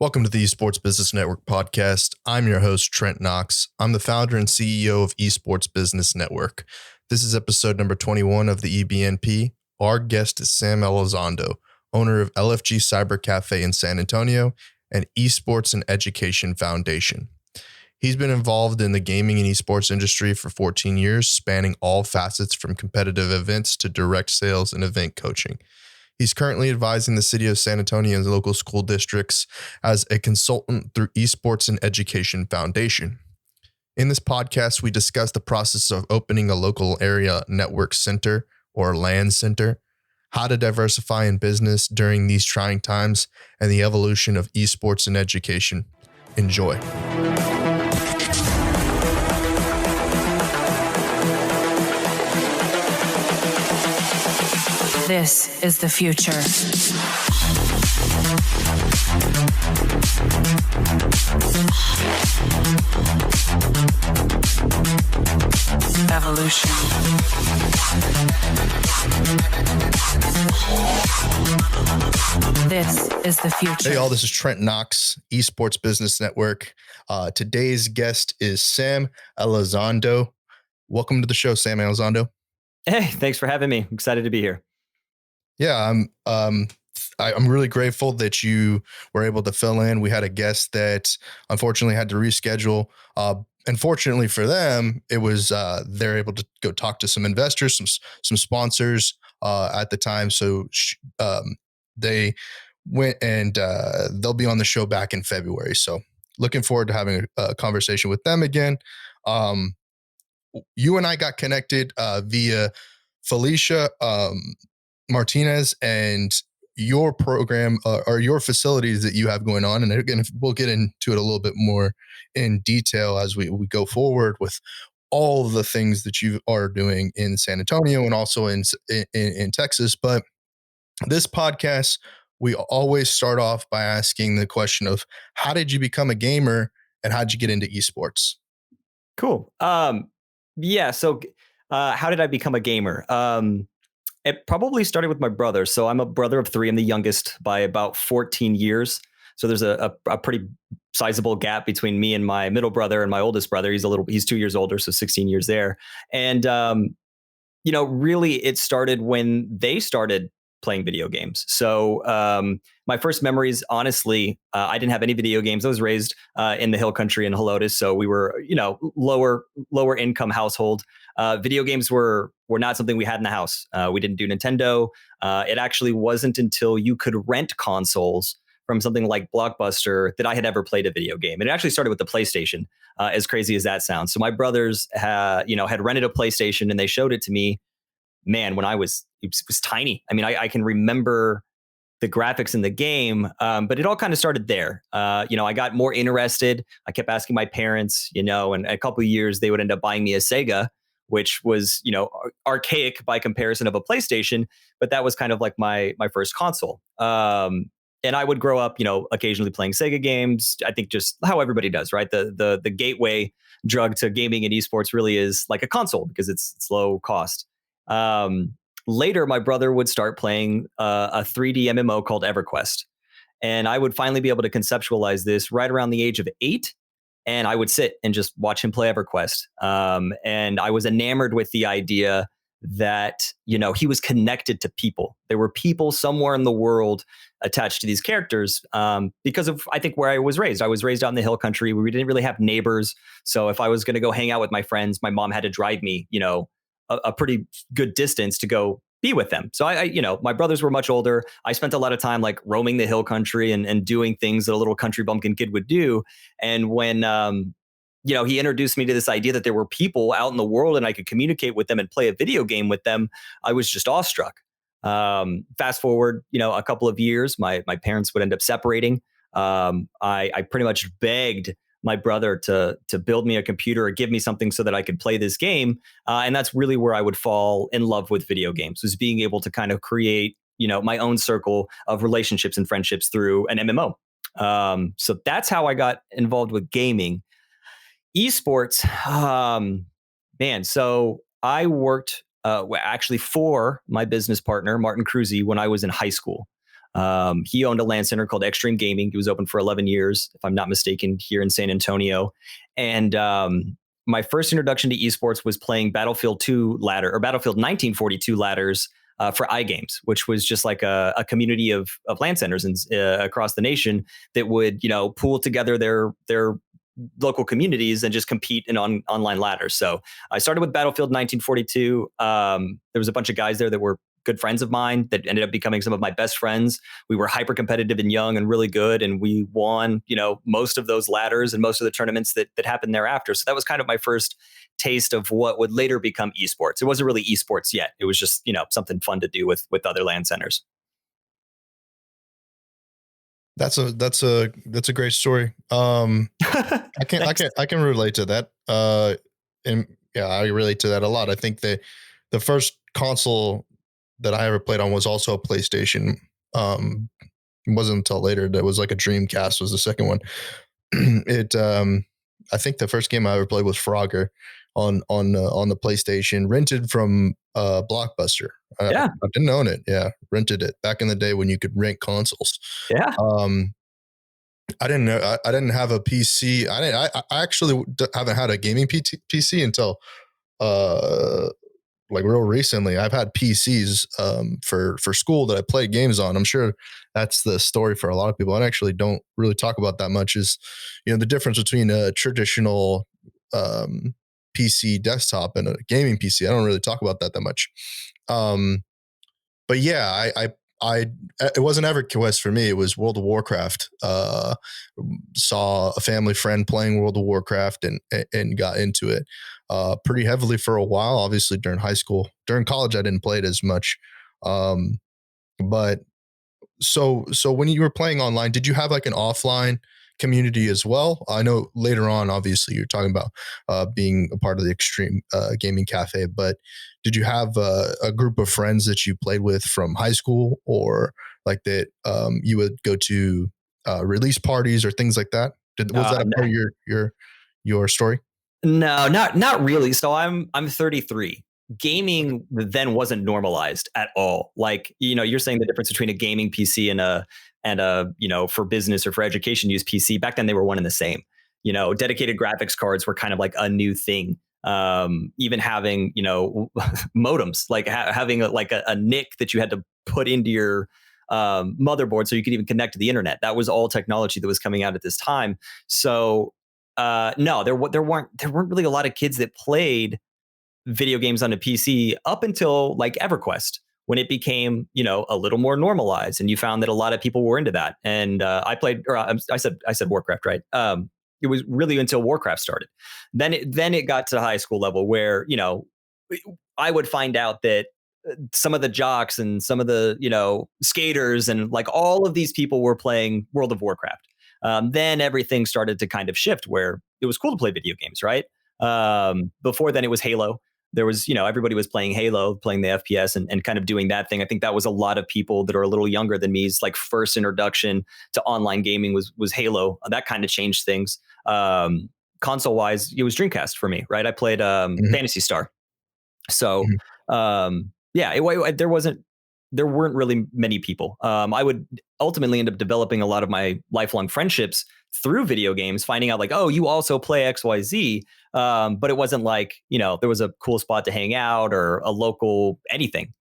Welcome to the Esports Business Network Podcast. I'm your host, Trent Knox. I'm the founder and CEO of Esports Business Network. This is episode number 21 of the Ebnp. Our guest is Sam Elizondo, owner of LFG Cybercafe in San Antonio and Esports and Education Foundation. He's been involved in the gaming and esports industry for 14 years, spanning all facets from competitive events to direct sales and event coaching. He's currently advising the city of San Antonio and local school districts as a consultant through Esports and Education Foundation. In this podcast, we discuss the process of opening a local area network center or LAN Center, how to diversify in business during these trying times, and the evolution of esports and education. Enjoy. This is the future. Evolution. This is the future. Hey y'all, this is Trent Knox, Esports Business Network. Today's guest is Sam Elizondo. Welcome to the show, Sam Elizondo. Hey, thanks for having me. I'm excited to be here. Yeah, I'm really grateful that you were able to fill in. We had a guest that unfortunately had to reschedule. Unfortunately for them, it was they're able to go talk to some investors, some sponsors at the time. So they went and they'll be on the show back in February. So looking forward to having a conversation with them again. You and I got connected via Felicia Martinez and your program or your facilities that you have going on. And again, we'll get into it a little bit more in detail as we go forward with all of the things that you are doing in San Antonio and also in Texas. But this podcast, we always start off by asking the question of how did you become a gamer and how did you get into esports? Cool. Yeah. So how did I become a gamer? It probably started with my brother. So I'm a brother of three. I'm the youngest by about 14 years. So there's a pretty sizable gap between me and my middle brother and my oldest brother. He's 2 years older, so 16 years there. And, really it started when they started playing video games. So my first memories, honestly, I didn't have any video games. I was raised in the hill country in Helotes. So we were, lower income household. Video games were not something we had in the house. We didn't do Nintendo. It actually wasn't until you could rent consoles from something like Blockbuster that I had ever played a video game. And it actually started with the PlayStation, as crazy as that sounds. So my brothers had rented a PlayStation and they showed it to me, man, when it was tiny. I mean, I can remember the graphics in the game, but it all kind of started there. I got more interested. I kept asking my parents, and a couple of years they would end up buying me a Sega, which was, archaic by comparison of a PlayStation, but that was kind of like my first console. And I would grow up, occasionally playing Sega games. I think just how everybody does, right? The gateway drug to gaming and esports really is like a console because it's low cost. Later, my brother would start playing a 3D MMO called EverQuest. And I would finally be able to conceptualize this right around the age of 8. And I would sit and just watch him play EverQuest. And I was enamored with the idea that, he was connected to people. There were people somewhere in the world attached to these characters because of, I think, where I was raised. I was raised out in the hill country where we didn't really have neighbors. So if I was going to go hang out with my friends, my mom had to drive me, a pretty good distance to go be with them. So I my brothers were much older. I spent a lot of time like roaming the hill country and doing things that a little country bumpkin kid would do. And when, he introduced me to this idea that there were people out in the world and I could communicate with them and play a video game with them, I was just awestruck. Fast forward, a couple of years, my parents would end up separating. I pretty much begged my brother to build me a computer or give me something so that I could play this game. And that's really where I would fall in love with video games, was being able to kind of create, my own circle of relationships and friendships through an MMO. So that's how I got involved with gaming. Esports, so I worked actually for my business partner, Martin Cruzy, when I was in high school. He owned a LAN Center called Extreme Gaming. He was open for 11 years, if I'm not mistaken, here in San Antonio. And my first introduction to esports was playing Battlefield 2 ladder or Battlefield 1942 ladders for iGames, which was just like a community of LAN centers across the nation that would, pool together their local communities and just compete in online ladders. So I started with Battlefield 1942. There was a bunch of guys there that were good friends of mine that ended up becoming some of my best friends. We were hyper competitive and young and really good. And we won, most of those ladders and most of the tournaments that happened thereafter. So that was kind of my first taste of what would later become esports. It wasn't really esports yet. It was just, something fun to do with other LAN centers. That's a great story. I can relate to that. And yeah, I relate to that a lot. I think that the first console that I ever played on was also a PlayStation. It wasn't until later that was like a Dreamcast was the second one. I think the first game I ever played was Frogger on the PlayStation, rented from Blockbuster. Yeah. I didn't own it. Yeah, rented it back in the day when you could rent consoles. Yeah. I didn't know. I didn't have a PC. I actually haven't had a gaming PC until like real recently. I've had PCs for school that I played games on. I'm sure that's the story for a lot of people. I actually don't really talk about that much. Is the difference between a traditional PC desktop and a gaming PC. I don't really talk about that much. But yeah, it wasn't EverQuest for me. It was World of Warcraft. Saw a family friend playing World of Warcraft and got into it pretty heavily for a while. Obviously during high school, during college, I didn't play it as much. But so when you were playing online, did you have like an offline community as well? I know later on, obviously you're talking about being a part of the Extreme Gaming Cafe, but did you have a group of friends that you played with from high school, or like that you would go to release parties or things like that? Was that a part of your story? No, not really. So I'm 33. Gaming then wasn't normalized at all. Like, you're saying the difference between a gaming PC and a for business or for education use PC. Back then they were one and the same. Dedicated graphics cards were kind of like a new thing. Even having, modems, like having a NIC that you had to put into your motherboard so you could even connect to the internet. That was all technology that was coming out at this time. So no, there weren't really a lot of kids that played video games on a PC up until like EverQuest, when it became, a little more normalized, and you found that a lot of people were into that. And I said Warcraft, right? It was really until Warcraft started. Then it got to high school level where, I would find out that some of the jocks and some of the, skaters and like all of these people were playing World of Warcraft. Then everything started to kind of shift where it was cool to play video games, right? Before then it was Halo. There was, everybody was playing Halo, playing the FPS and kind of doing that thing. I think that was a lot of people that are a little younger than me's like first introduction to online gaming was Halo. That kind of changed things. Console wise, it was Dreamcast for me, right? I played Phantasy Star. So there weren't really many people. I would ultimately end up developing a lot of my lifelong friendships through video games, finding out like, oh, you also play XYZ. But it wasn't like, there was a cool spot to hang out or a local anything,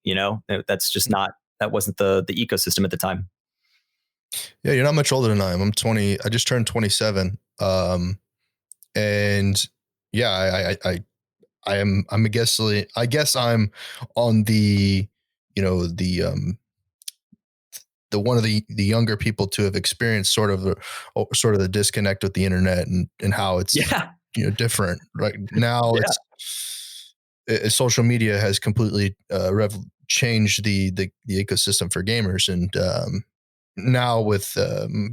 that's just that wasn't the ecosystem at the time. Yeah, you're not much older than I am. I'm 20. I just turned 27. And yeah, I guess I'm on the, the one of the younger people to have experienced sort of the disconnect with the internet and how it's different right now. It's social media has completely changed the ecosystem for gamers, and now with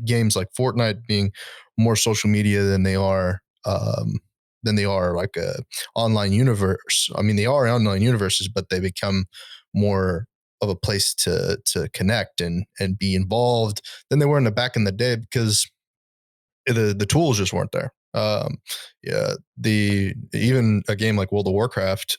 games like Fortnite being more social media than they are like a online universe. I mean, they are online universes, but they become more of a place to connect and be involved than they were back in the day, because the tools just weren't there. Even a game like World of Warcraft,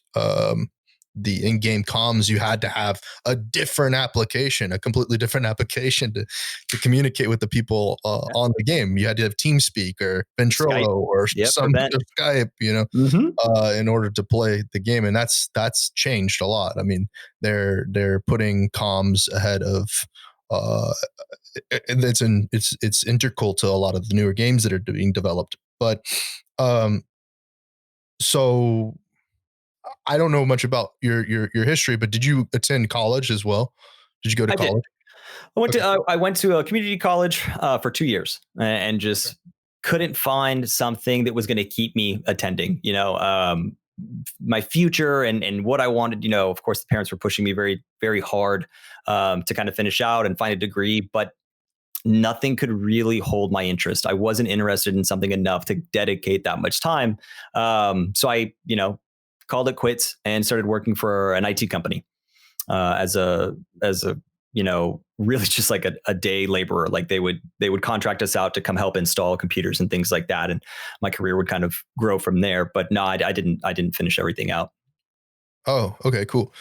the in-game comms, you had to have a completely different application to communicate with the people on the game. You had to have TeamSpeak or Ventrilo Skype. or Yep, some Skype, in order to play the game. And that's changed a lot. I mean, they're putting comms ahead of it's integral to a lot of the newer games that are being developed. But so I don't know much about your history, but did you attend college as well? Did you go to college? I went to a community college for 2 years and just couldn't find something that was going to keep me attending. My future and what I wanted. Of course, the parents were pushing me very, very hard to kind of finish out and find a degree, but nothing could really hold my interest. I wasn't interested in something enough to dedicate that much time. So I, called it quits and started working for an IT company as a really just like a day laborer. Like they would contract us out to come help install computers and things like that. And my career would kind of grow from there. But no, I didn't finish everything out. Oh, okay, cool.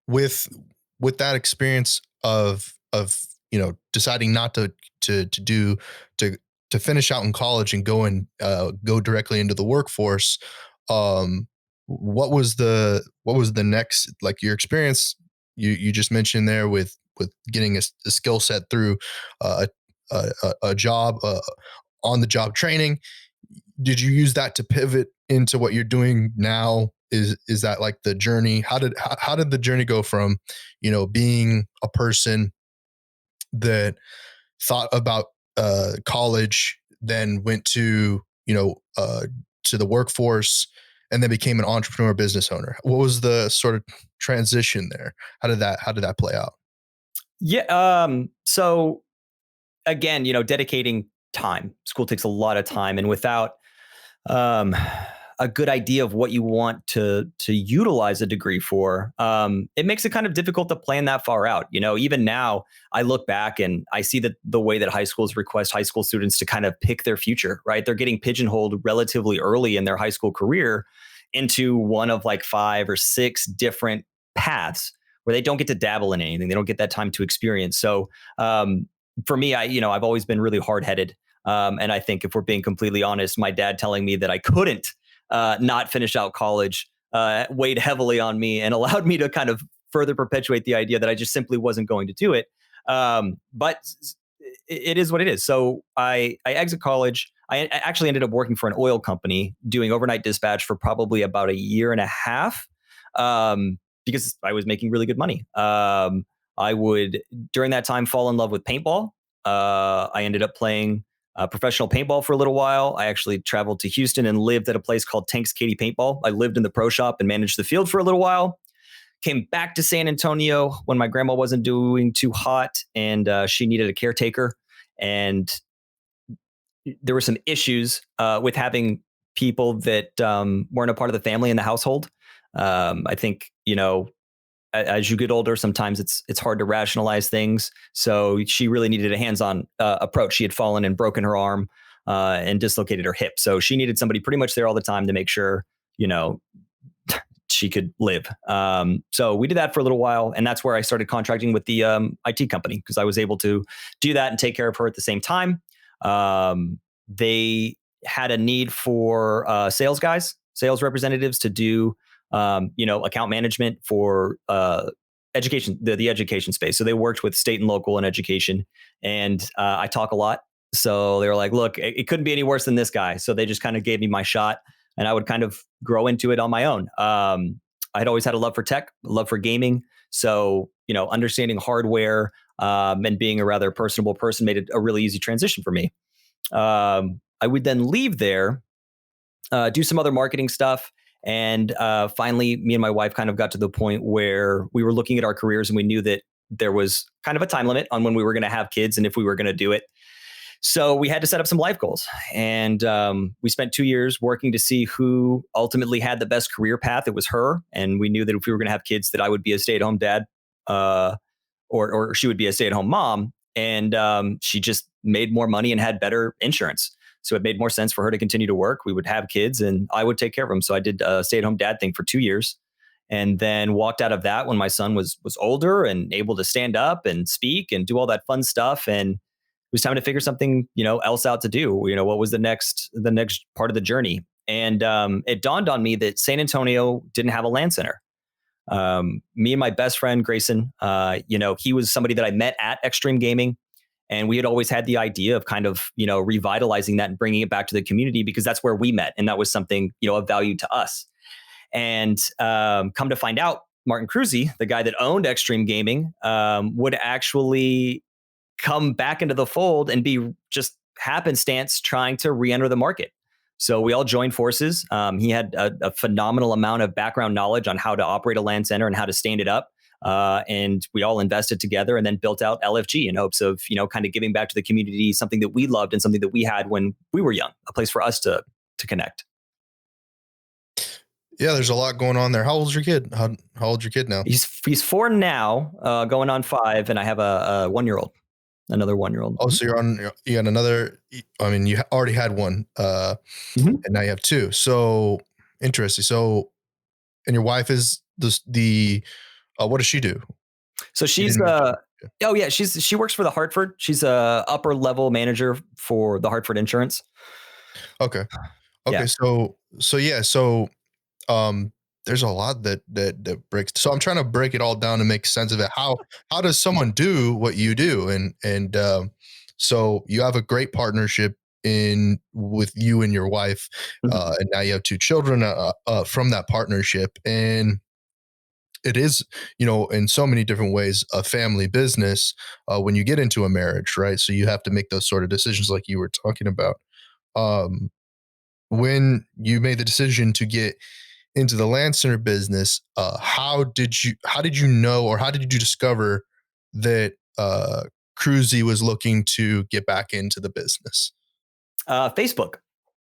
With that experience of deciding not to finish out in college and go directly into the workforce, what was the next, like, your experience you just mentioned there with getting a skill set through a job, on the job training? Did you use that to pivot into what you're doing now? Is that like the journey? How did the journey go from, being a person that thought about college, then went to the workforce, and then became an entrepreneur business owner? What was the sort of transition there? How did that play out? Yeah. So again, dedicating time. School takes a lot of time, and without a good idea of what you want to utilize a degree for, it makes it kind of difficult to plan that far out. Even now, I look back and I see that the way that high schools request high school students to kind of pick their future, right? They're getting pigeonholed relatively early in their high school career into one of like 5 or 6 different paths where they don't get to dabble in anything. They don't get that time to experience. So for me, I've always been really hard-headed. And I think, if we're being completely honest, my dad telling me that I couldn't not finish out college weighed heavily on me and allowed me to kind of further perpetuate the idea that I just simply wasn't going to do it. But it is what it is. So I exit college. I actually ended up working for an oil company doing overnight dispatch for probably about a year and a half, because I was making really good money. I would, during that time, fall in love with paintball. I ended up playing professional paintball for a little while. I actually traveled to Houston and lived at a place called Tanks Katie Paintball. I lived in the pro shop and managed the field for a little while. Came back to San Antonio when my grandma wasn't doing too hot, and she needed a caretaker. And there were some issues with having people that weren't a part of the family in the household. I think, as you get older, sometimes it's hard to rationalize things. So she really needed a hands-on approach. She had fallen and broken her arm and dislocated her hip. So she needed somebody pretty much there all the time to make sure, she could live. So we did that for a little while. And that's where I started contracting with the IT company, because I was able to do that and take care of her at the same time. They had a need for sales representatives to do account management for education, the education space. So they worked with state and local and education. And I talk a lot. So they were like, look, it couldn't be any worse than this guy. So they just kind of gave me my shot, and I would kind of grow into it on my own. I had always had a love for tech, a love for gaming. So, understanding hardware and being a rather personable person made it a really easy transition for me. I would then leave there, do some other marketing stuff. And finally, me and my wife kind of got to the point where we were looking at our careers, and we knew that there was kind of a time limit on when we were going to have kids and if we were going to do it. So we had to set up some life goals. And we spent 2 years working to see who ultimately had the best career path. It was her. And we knew that if we were going to have kids, that I would be a stay-at-home dad or she would be a stay-at-home mom. And she just made more money and had better insurance. So it made more sense for her to continue to work. We would have kids and I would take care of them. So I did a stay-at-home dad thing for 2 years, and then walked out of that when my son was older and able to stand up and speak and do all that fun stuff. And it was time to figure something, else out to do. What was the next part of the journey? And it dawned on me that San Antonio didn't have a LAN Center. Me and my best friend Grayson, he was somebody that I met at Extreme Gaming, and we had always had the idea of kind of revitalizing that and bringing it back to the community, because that's where we met, and that was something of value to us. And come to find out, Martin Cruzy, the guy that owned Extreme Gaming, would actually come back into the fold and be just happenstance trying to re-enter the market. So we all joined forces. He had a phenomenal amount of background knowledge on how to operate a LAN center and how to stand it up. And we all invested together and then built out LFG in hopes of, kind of giving back to the community something that we loved and something that we had when we were young, a place for us to connect. Yeah, there's a lot going on there. How old's your kid? How old's your kid now? He's 4 now, going on 5, and I have a 1-year-old, another 1-year-old. Oh, so you got another. I mean, you already had one, and now you have 2. So interesting. So, and your wife is the what does she do? So she's she works for the Hartford. She's a upper level manager for the Hartford Insurance. Okay. Yeah. So there's a lot that breaks. So I'm trying to break it all down to make sense of it. How does someone do what you do? And so you have a great partnership with you and your wife, and now you have 2 children from that partnership. And it is, in so many different ways, a family business when you get into a marriage, right? So you have to make those sort of decisions like you were talking about. When you made the decision to get into the LAN Center business, how did you know, or how did you discover that Cruzy was looking to get back into the business? Facebook.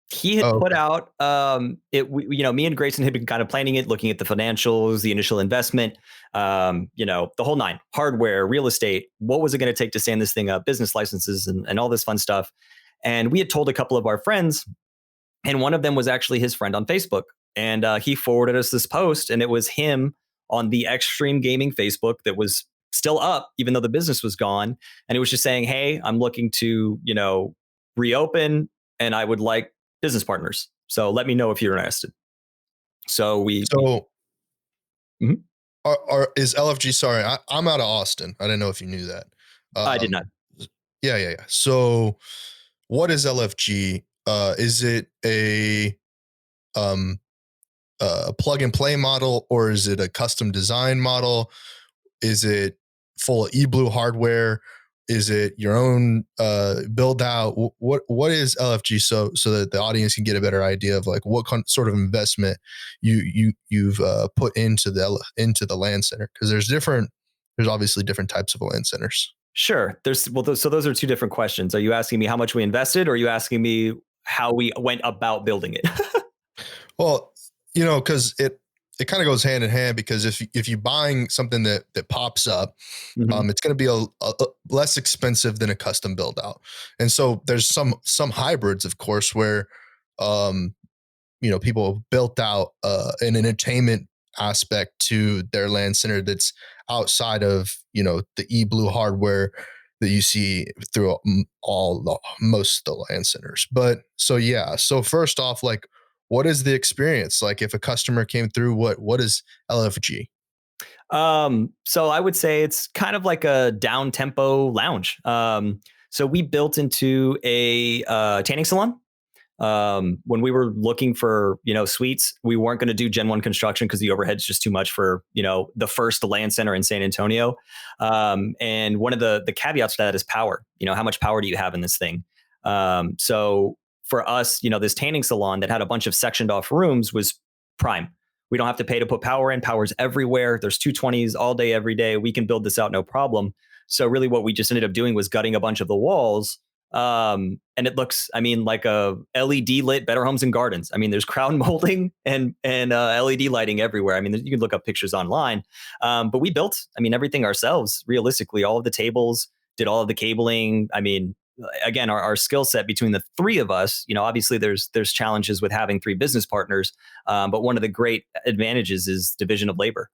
He had put out me and Grayson had been kind of planning it, looking at the financials, the initial investment, the whole 9, hardware, real estate. What was it going to take to stand this thing up, business licenses and all this fun stuff. And we had told a couple of our friends, and one of them was actually his friend on Facebook. And he forwarded us this post, and it was him on the Extreme Gaming Facebook that was still up, even though the business was gone. And it was just saying, hey, I'm looking to, reopen, and I would like business partners. So let me know if you're interested. So is LFG, sorry, I'm out of Austin. I didn't know if you knew that. I did not. Yeah. So what is LFG? Is it a plug and play model, or is it a custom design model? Is it full of eBlue hardware? Is it your own build out? What is LFG, so that the audience can get a better idea of like what sort of investment you've put into the LAN Center? Because there's obviously different types of LAN centers. Sure. So those are 2 different questions. Are you asking me how much we invested, or are you asking me how we went about building it? Well, because it kind of goes hand in hand, because if you're buying something that pops up, it's going to be a less expensive than a custom build out. And so there's some hybrids, of course, where people have built out an entertainment aspect to their LAN center that's outside of the eBlue hardware that you see through most of the LAN centers. But so first off, like, what is the experience like if a customer came through? What is LFG? So I would say it's kind of like a down tempo lounge. So we built into a tanning salon. When we were looking for, suites, we weren't going to do Gen 1 construction because the overhead's just too much for, the first LAN center in San Antonio. And one of the caveats to that is power. How much power do you have in this thing? So for us, this tanning salon that had a bunch of sectioned off rooms was prime. We don't have to pay to put power in. Power's everywhere. There's 220s all day, every day. We can build this out, no problem. So really what we just ended up doing was gutting a bunch of the walls. And it looks, like a LED lit Better Homes and Gardens. There's crown molding and LED lighting everywhere. You can look up pictures online. But we built, everything ourselves, realistically, all of the tables, did all of the cabling. again, our skill set between the three of us, obviously there's challenges with having three business partners, but one of the great advantages is division of labor.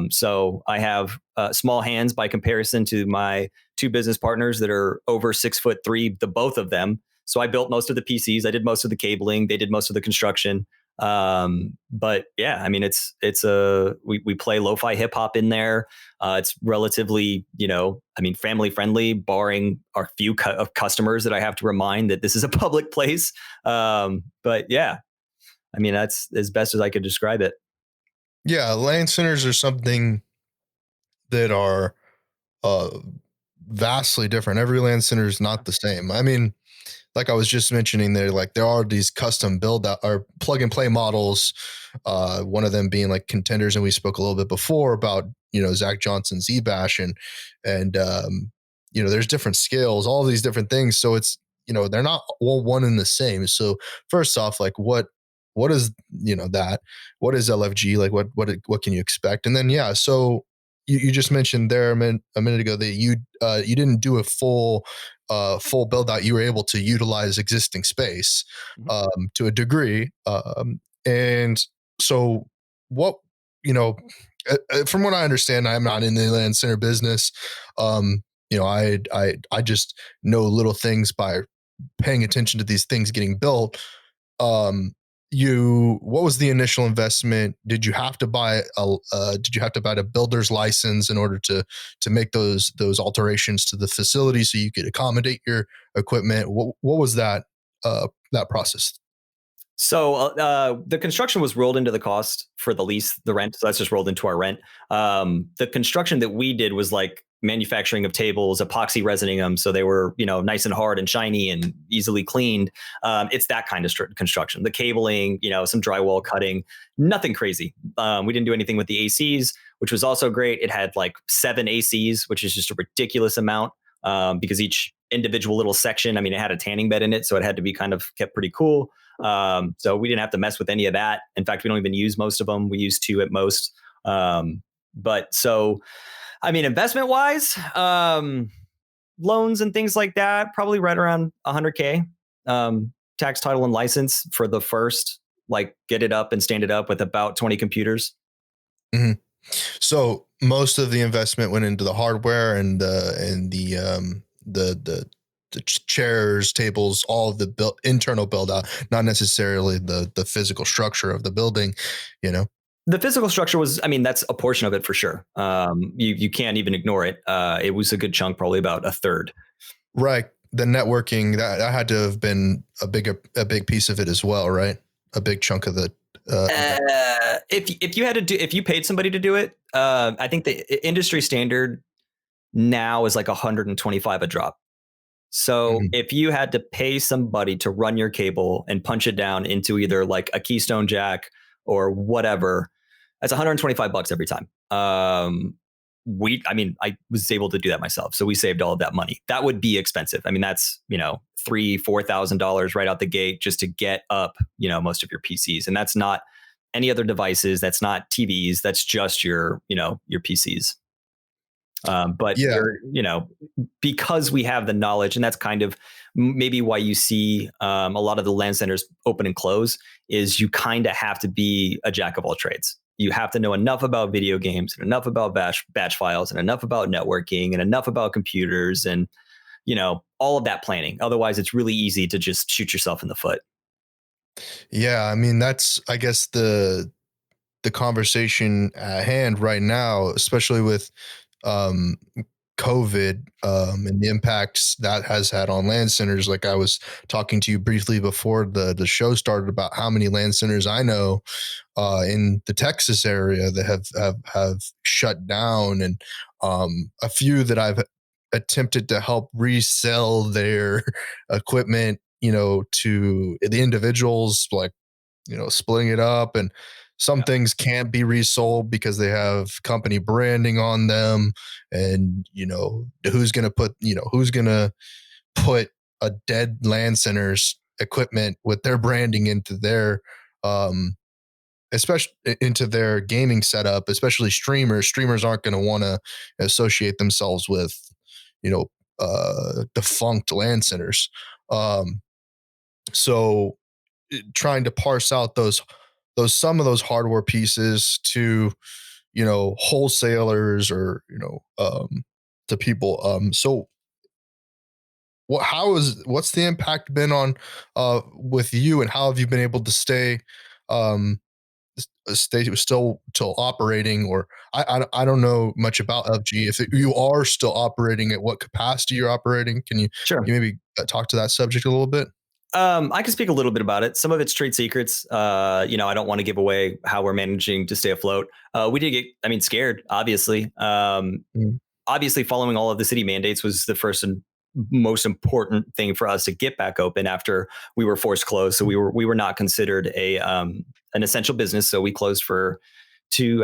So I have small hands by comparison to my two business partners that are over 6'3", the both of them. So I built most of the PCs, I did most of the cabling, they did most of the construction. But yeah, I mean, we play lo-fi hip hop in there. It's relatively, family friendly, barring our few of customers that I have to remind that this is a public place. But yeah, I mean, that's as best as I could describe it. Yeah, LAN centers are something that are vastly different. Every LAN center is not the same. I mean, like I was just mentioning there, like there are these custom build out or plug and play models. One of them being like Contenders, and we spoke a little bit before about Zach Johnson's eBash and there's different scales, all these different things. So it's they're not all one and the same. So first off, like what is that? What is LFG? Like what can you expect? And then so you just mentioned there a minute ago that you didn't do a full build out. You were able to utilize existing space to a degree. And so what from what I understand, I'm not in the LAN center business. I just know little things by paying attention to these things getting built. What was the initial investment? Did you have to buy a builder's license in order to make those alterations to the facility so you could accommodate your equipment? What was that process? So the construction was rolled into the cost for the lease, the rent. So that's just rolled into our rent. The construction that we did was like manufacturing of tables, epoxy resining them so they were nice and hard and shiny and easily cleaned. It's that kind of construction. The cabling, some drywall cutting, nothing crazy. We didn't do anything with the ACs, which was also great. It had like 7 ACs, which is just a ridiculous amount because each individual little section, it had a tanning bed in it, so it had to be kind of kept pretty cool. So we didn't have to mess with any of that. In fact, we don't even use most of them. We use 2 at most. But so, investment wise, loans and things like that, probably right around $100K, tax, title, and license for the first, get it up and stand it up with about 20 computers. Mm-hmm. So most of the investment went into the hardware and the chairs, tables, all of the internal build out, not necessarily the physical structure of the building, The physical structure was, that's a portion of it for sure. You can't even ignore it. It was a good chunk, probably about a third. Right. The networking that had to have been a big piece of it as well, right? A big chunk of the. If you paid somebody to do it, I think the industry standard now is like 125 a drop. So if you had to pay somebody to run your cable and punch it down into either like a Keystone jack or whatever, that's $125 every time. I was able to do that myself. So we saved all of that money. That would be expensive. That's, $3,000-$4,000 right out the gate just to get up, most of your PCs. And that's not any other devices. That's not TVs. That's just your PCs. But because we have the knowledge, and that's kind of maybe why you see a lot of the LAN centers open and close, is you kind of have to be a jack of all trades. You have to know enough about video games and enough about batch files and enough about networking and enough about computers and all of that planning. Otherwise, it's really easy to just shoot yourself in the foot. Yeah, that's I guess the conversation at hand right now, especially with COVID and the impacts that has had on LAN centers. Like I was talking to you briefly before the show started about how many LAN centers I know in the Texas area that have shut down, and a few that I've attempted to help resell their equipment, to the individuals, like, splitting it up, and some things can't be resold because they have company branding on them. And, who's going to put a dead LAN center's equipment with their branding into their, especially into their gaming setup, especially streamers. Streamers aren't going to want to associate themselves with, defunct LAN centers. So trying to parse out those some of those hardware pieces to, wholesalers or, to people. So what's the impact been on with you, and how have you been able to stay still operating? Or I don't know much about LFG. If you are still operating, at what capacity you're operating? Can you Sure. maybe talk to that subject a little bit? I can speak a little bit about it. Some of it's trade secrets. I don't want to give away how we're managing to stay afloat. We did get, scared, obviously. Obviously, following all of the city mandates was the first and most important thing for us to get back open after we were forced closed. So we were not considered an essential business. So we closed for 2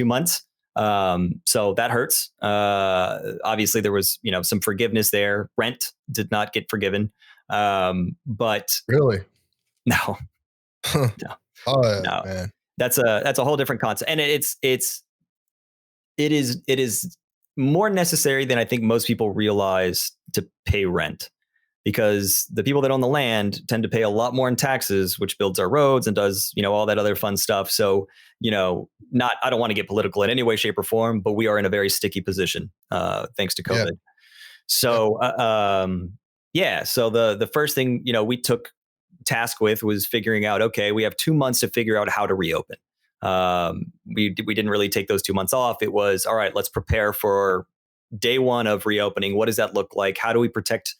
months. So that hurts. Obviously, there was some forgiveness there. Rent did not get forgiven. But really, no, no. Oh, no, man. That's a whole different concept. And it is more necessary than I think most people realize to pay rent, because the people that own the land tend to pay a lot more in taxes, which builds our roads and does, all that other fun stuff. So, I don't want to get political in any way, shape, or form, but we are in a very sticky position, thanks to COVID. Yeah. So, so the first thing, we took task with was figuring out, okay, we have 2 months to figure out how to reopen. We didn't really take those 2 months off. It was, all right, let's prepare for day one of reopening. What does that look like? How do we protect?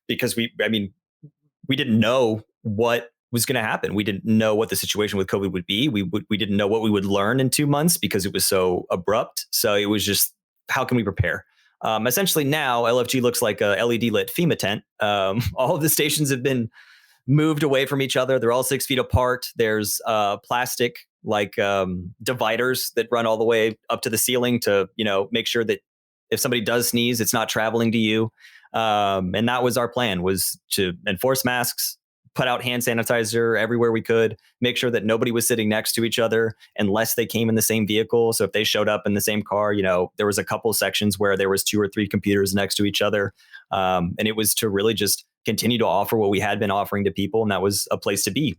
Because we didn't know what was going to happen. We didn't know what the situation with COVID would be. We didn't know what we would learn in 2 months because it was so abrupt. So it was just, how can we prepare? Essentially now LFG looks like a LED lit FEMA tent. All of the stations have been moved away from each other. They're all 6 feet apart. There's plastic dividers that run all the way up to the ceiling to, make sure that if somebody does sneeze, it's not traveling to you. And that was our plan, was to enforce masks, put out hand sanitizer everywhere we could, make sure that nobody was sitting next to each other unless they came in the same vehicle. So if they showed up in the same car, there was a couple sections where there was 2 or 3 computers next to each other. And it was to really just continue to offer what we had been offering to people. And that was a place to be.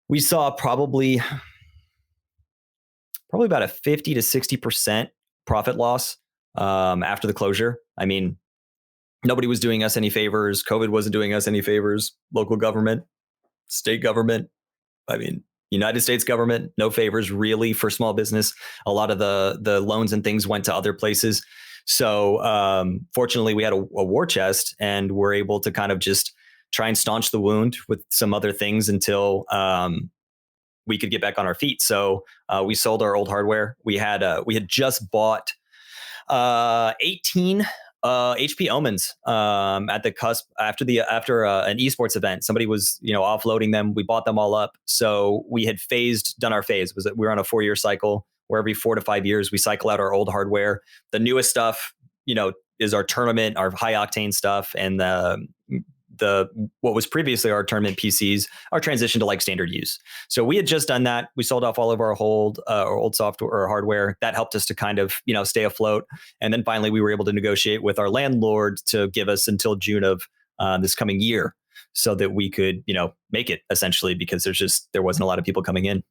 We saw probably about a 50 to 60% profit loss after the closure. Nobody was doing us any favors. COVID wasn't doing us any favors. Local government, state government, United States government, no favors really for small business. A lot of the loans and things went to other places. So fortunately, we had a war chest, and we're able to kind of just try and staunch the wound with some other things until we could get back on our feet. So we sold our old hardware. We had just bought 18 HP Omens at the cusp after an esports event. Somebody was offloading them. We bought them all up. So we had done our phase. Was that we were on a 4-year cycle where every 4 to 5 years we cycle out our old hardware. The newest stuff, is our tournament, our high octane stuff, and the what was previously our tournament PCs are transitioned to like standard use. So we had just done that. We sold off all of our old software or hardware. That helped us to kind of stay afloat. And then finally we were able to negotiate with our landlord to give us until June of this coming year, so that we could make it, essentially, because there wasn't a lot of people coming in.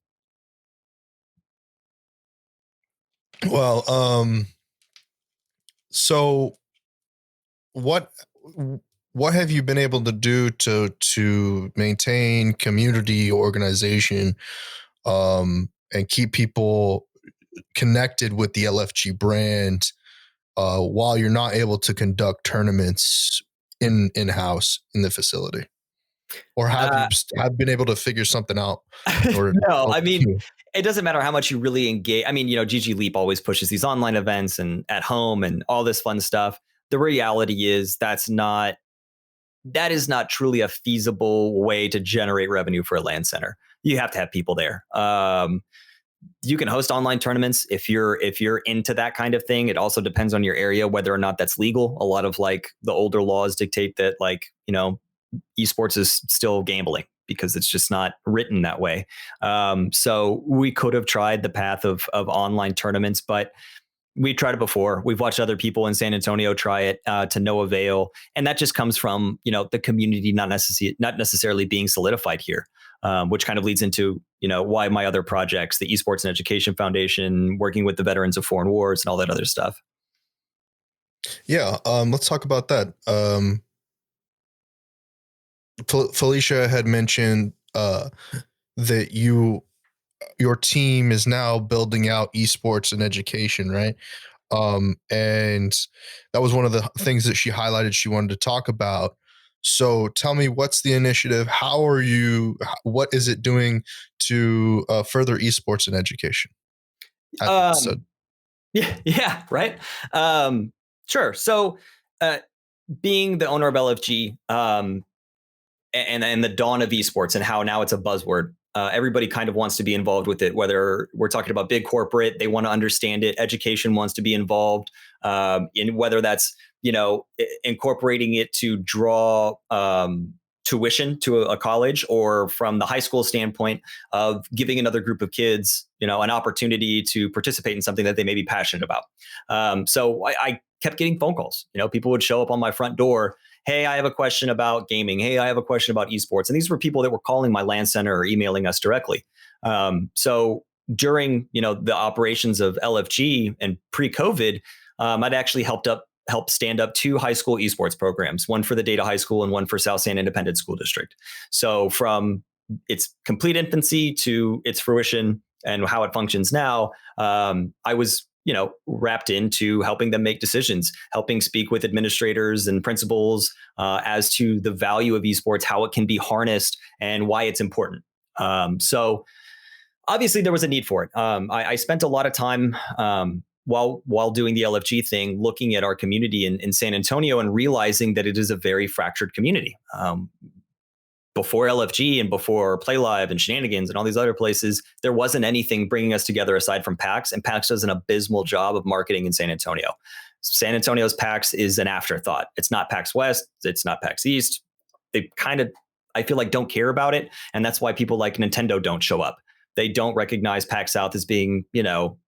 Well, so what have you been able to do to maintain community organization, and keep people connected with the LFG brand, while you're not able to conduct tournaments in-house in the facility? Or have you been able to figure something out? No, it doesn't matter how much you really engage. GG Leap always pushes these online events and at home and all this fun stuff. The reality is that is not truly a feasible way to generate revenue for a LAN center. You have to have people there. You can host online tournaments if you're into that kind of thing. It also depends on your area whether or not that's legal. A lot of the older laws dictate that esports is still gambling because it's just not written that way. So we could have tried the path of online tournaments, but We tried it before. We've watched other people in San Antonio try it to no avail, and that just comes from the community not necessarily being solidified here, which kind of leads into why my other projects, the Esports and Education Foundation, working with the veterans of foreign wars, and all that other stuff. Yeah, let's talk about that. Felicia had mentioned that your team is now building out esports and education, right? And that was one of the things that she highlighted she wanted to talk about. So tell me, what's the initiative? What is it doing to further esports and education? Yeah, right. Sure. So, being the owner of LFG, and the dawn of esports and how now it's a buzzword. Everybody kind of wants to be involved with it, whether we're talking about big corporate, they want to understand it. Education wants to be involved in whether that's, incorporating it to draw tuition to a college, or from the high school standpoint of giving another group of kids, an opportunity to participate in something that they may be passionate about. So I kept getting phone calls. People would show up on my front door. Hey, I have a question about gaming. Hey, I have a question about esports. And these were people that were calling my LAN Center or emailing us directly. So during, the operations of LFG and pre-COVID, I'd actually helped stand up 2 high school esports programs, one for the Data High School and one for South San Independent School District. So from its complete infancy to its fruition and how it functions now, I was wrapped into helping them make decisions, helping speak with administrators and principals as to the value of esports, how it can be harnessed, and why it's important. So obviously there was a need for it. I spent a lot of time while doing the LFG thing, looking at our community in San Antonio and realizing that it is a very fractured community. Before LFG and before Play Live and Shenanigans and all these other places, there wasn't anything bringing us together aside from PAX, and PAX does an abysmal job of marketing in San Antonio. San Antonio's PAX is an afterthought. It's not PAX West. It's not PAX East. They kind of, I feel like, don't care about it. And that's why people like Nintendo don't show up. They don't recognize PAX South as being,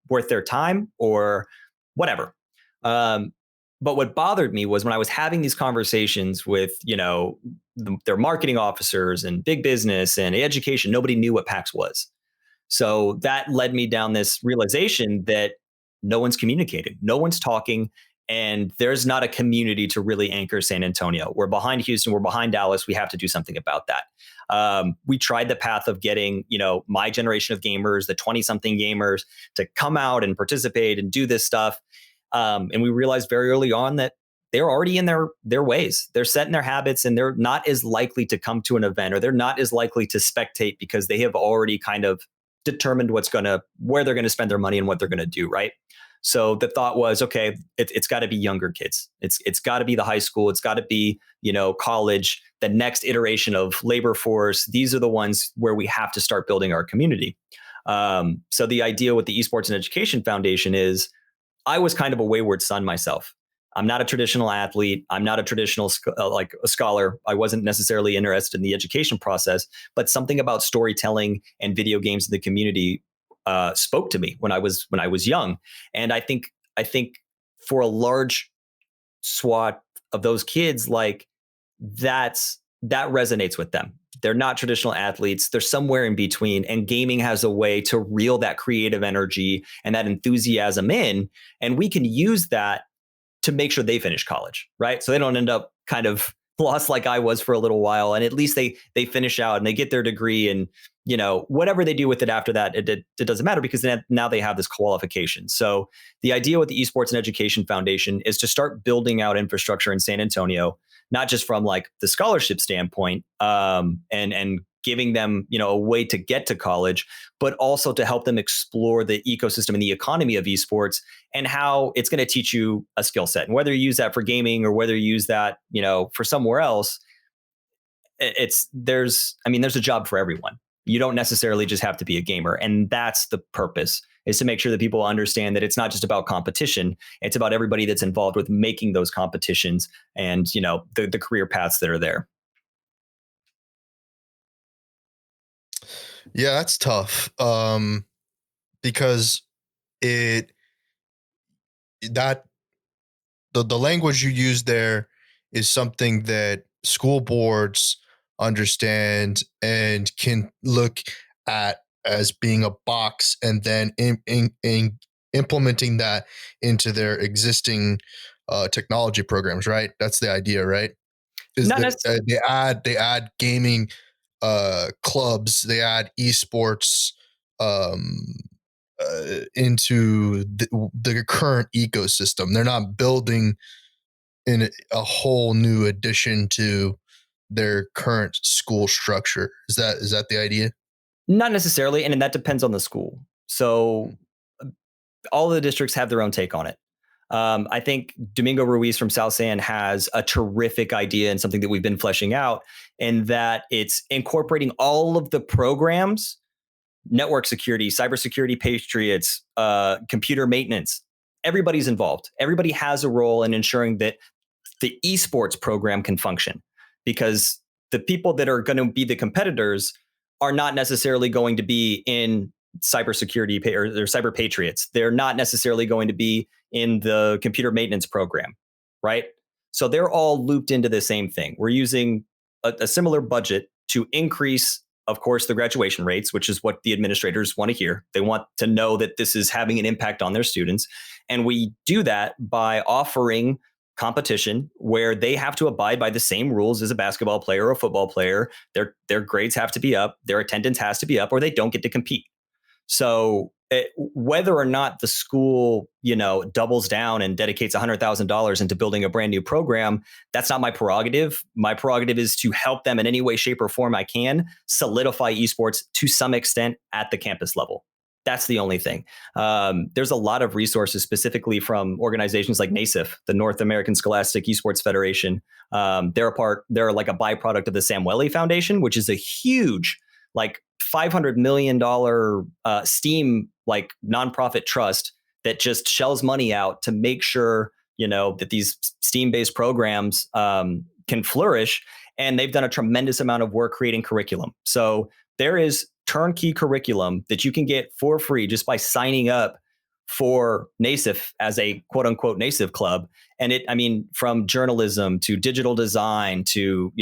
worth their time or whatever. But what bothered me was when I was having these conversations with, their marketing officers and big business and education, nobody knew what PAX was. So that led me down this realization that no one's communicating, no one's talking, and there's not a community to really anchor San Antonio. We're behind Houston, we're behind Dallas. We have to do something about that. We tried the path of getting, my generation of gamers, the 20-something gamers, to come out and participate and do this stuff. And we realized very early on that they're already in their ways. They're set in their habits, and they're not as likely to come to an event, or they're not as likely to spectate because they have already kind of determined where they're going to spend their money and what they're going to do. Right. So the thought was, okay, it's got to be younger kids. It's got to be the high school. It's got to be, college, the next iteration of labor force. These are the ones where we have to start building our community. So the idea with the Esports and Education Foundation is, I was kind of a wayward son myself. I'm not a traditional athlete. I'm not a traditional a scholar. I wasn't necessarily interested in the education process, but something about storytelling and video games in the community spoke to me when I was young. And I think for a large swath of those kids, like that resonates with them. They're not traditional athletes. They're somewhere in between. And gaming has a way to reel that creative energy and that enthusiasm in. And we can use that to make sure they finish college, right? So they don't end up kind of lost like I was for a little while. And at least they finish out and they get their degree, and whatever they do with it after that, it doesn't matter, because now they have this qualification. So the idea with the Esports and Education Foundation is to start building out infrastructure in San Antonio, not just from like the scholarship standpoint, and giving them, a way to get to college, but also to help them explore the ecosystem and the economy of esports and how it's going to teach you a skill set. And whether you use that for gaming or whether you use that, for somewhere else, there's a job for everyone. You don't necessarily just have to be a gamer. And that's the purpose, is to make sure that people understand that it's not just about competition. It's about everybody that's involved with making those competitions and, the career paths that are there. Yeah, that's tough. Because that the language you use there is something that school boards understand and can look at as being a box, and then implementing that into their existing technology programs, right? That's the idea, right? Is Not that necessarily. they add gaming clubs, they add esports um, into the current ecosystem. They're not building in a whole new addition to their current school structure. Is that the idea? Not necessarily, and then that depends on the school. So all the districts have their own take on it. I think Domingo Ruiz from South San has a terrific idea and something that we've been fleshing out, in that it's incorporating all of the programs: network security, cybersecurity patriots, computer maintenance. Everybody's involved. Everybody has a role in ensuring that the esports program can function, because the people that are going to be the competitors are not necessarily going to be in cybersecurity or cyber patriots. They're not necessarily going to be in the computer maintenance program, right? So they're all looped into the same thing. We're using a similar budget to increase, of course, the graduation rates, which is what the administrators want to hear. They want to know that this is having an impact on their students. And we do that by offering competition where they have to abide by the same rules as a basketball player or a football player. Their grades have to be up, their attendance has to be up, or they don't get to compete. So whether or not the school, doubles down and dedicates $100,000 into building a brand new program, that's not my prerogative. My prerogative is to help them in any way, shape, or form I can solidify esports to some extent at the campus level. That's the only thing. There's a lot of resources specifically from organizations like NASIF, the North American Scholastic Esports Federation. They're like a byproduct of the Sam Elizondo Foundation, which is a huge, like $500 million STEAM like nonprofit trust that just shells money out to make sure that these STEAM-based programs can flourish. And they've done a tremendous amount of work creating curriculum. So there is turnkey curriculum that you can get for free just by signing up for NASIF as a quote unquote NASIF club. And from journalism to digital design to,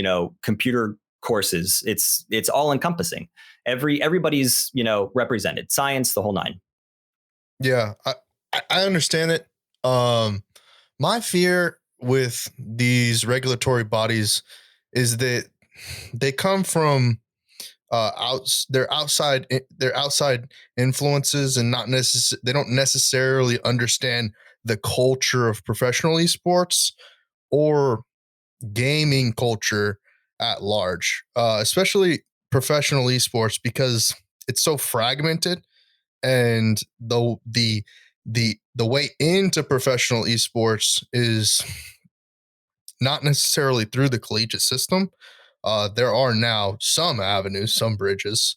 computer courses, it's all encompassing. Everybody's, represented, science, the whole nine. Yeah, I understand it. My fear with these regulatory bodies is that they come from their outside influences, and they don't necessarily understand the culture of professional esports or gaming culture at large, especially professional esports, because it's so fragmented, and the way into professional esports is not necessarily through the collegiate system. There are now some avenues, some bridges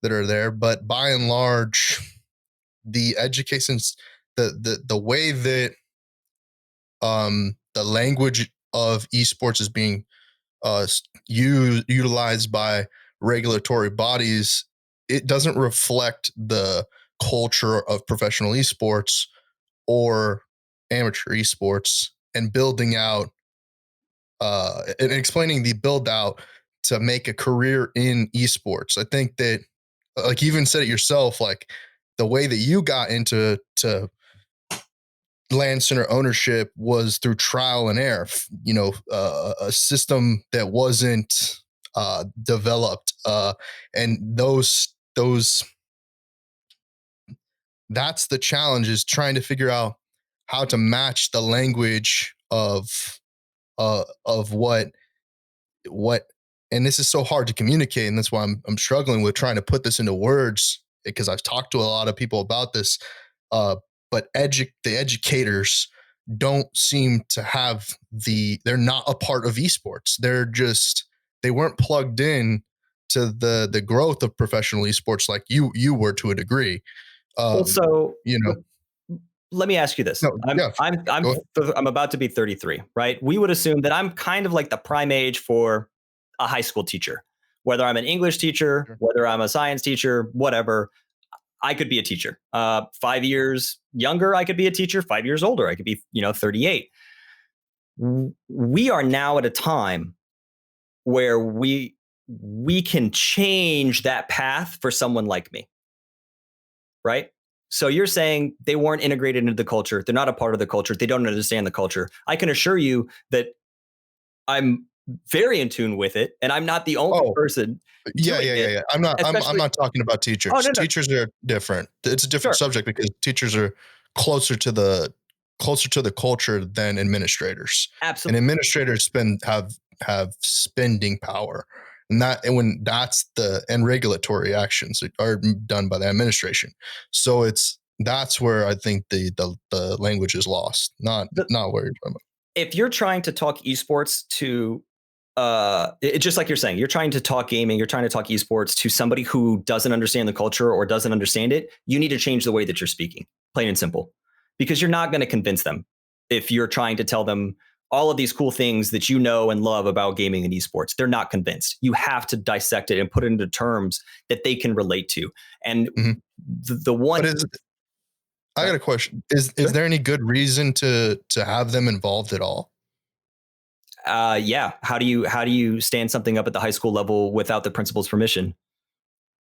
that are there, but by and large, the education's the way that the language of esports is being utilized by regulatory bodies, it doesn't reflect the culture of professional esports or amateur esports, and building out and explaining the build out to make a career in esports. I think that, like you even said it yourself, like the way that you got into LAN Center ownership was through trial and error, a system that wasn't developed. And that's the challenge, is trying to figure out how to match the language of what, and this is so hard to communicate. And that's why I'm struggling with trying to put this into words, because I've talked to a lot of people about this. But the educators don't seem to have they're not a part of esports. They weren't plugged in to the growth of professional esports like you were to a degree. Let me ask you this. No, yeah, I'm about to be 33, right? We would assume that I'm kind of like the prime age for a high school teacher, whether I'm an English teacher, whether I'm a science teacher, whatever. I could be a teacher. 5 years younger, I could be a teacher. 5 years older, I could be, 38. We are now at a time where we can change that path for someone like me, right? So you're saying they weren't integrated into the culture. They're not a part of the culture. They don't understand the culture. I can assure you that I'm very in tune with it, and I'm not the only person. Yeah. I'm not talking about teachers. Oh, no. Teachers are different. It's a different subject because teachers are closer to the culture than administrators. Absolutely. And administrators have spending power. And regulatory actions are done by the administration. So that's where I think the language is lost, not where you're talking about. If you're trying to talk esports to it's just like you're saying, you're trying to talk gaming, you're trying to talk esports to somebody who doesn't understand the culture or doesn't understand it, you need to change the way that you're speaking, plain and simple, because you're not going to convince them if you're trying to tell them all of these cool things that you know and love about gaming and esports. They're not convinced. You have to dissect it and put it into terms that they can relate to. And the one... I got a question. Is there any good reason to have them involved at all? Yeah. How do you stand something up at the high school level without the principal's permission?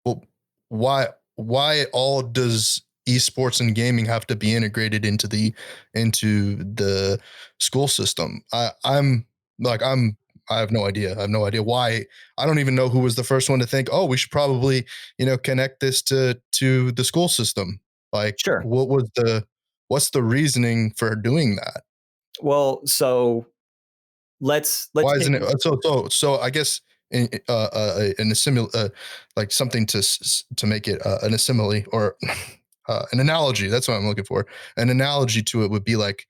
Well, why all does esports and gaming have to be integrated into the school system? I have no idea. I have no idea why. I don't even know who was the first one to think, oh, we should probably, connect this to the school system. Like, sure. What's the reasoning for doing that? Well, so let's why isn't it so I guess in a simile, like something to make it an simile or an analogy. That's what I'm looking for. An analogy to it would be like